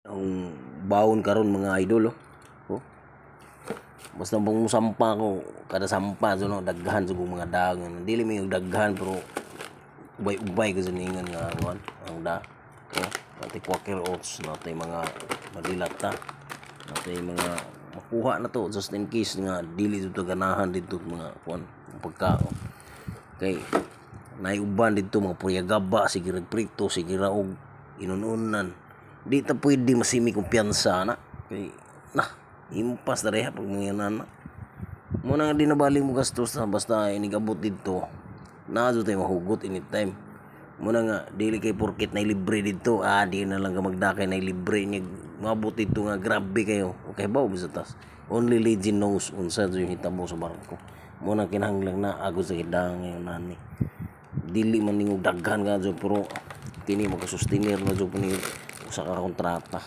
Ang baon karon mga idol oh. Basta pang sampa ko kada sampa so no daghan sa mga dagan. Dili may daghan pero ubay-ubay ko sa ningan nga ang da. Oh, pati Quaker oats natay mga madilata. Natay mga makuha na to just in case nga dili dito ganahan dito mga kuan pagkaon. Kay naiuban dito mga puyagaba sige prito sige raog inununan. Di ta pwede masimi kumpiyansa na kay impas na reha pag mga na muna nga di na bali mo gastos na basta inigabot dito na tayo mahugot anytime muna nga dili kay porket na libre dito di na lang ka magdakay na libre niya mabot dito nga grabe kayo okay ba sa tas only legend knows unsa yung hitabo sa barko muna kinahanglang na agos sa hidang ngayon nani dili man ningog daghan nga pero kini magasustenir na jud ni sa kontrata.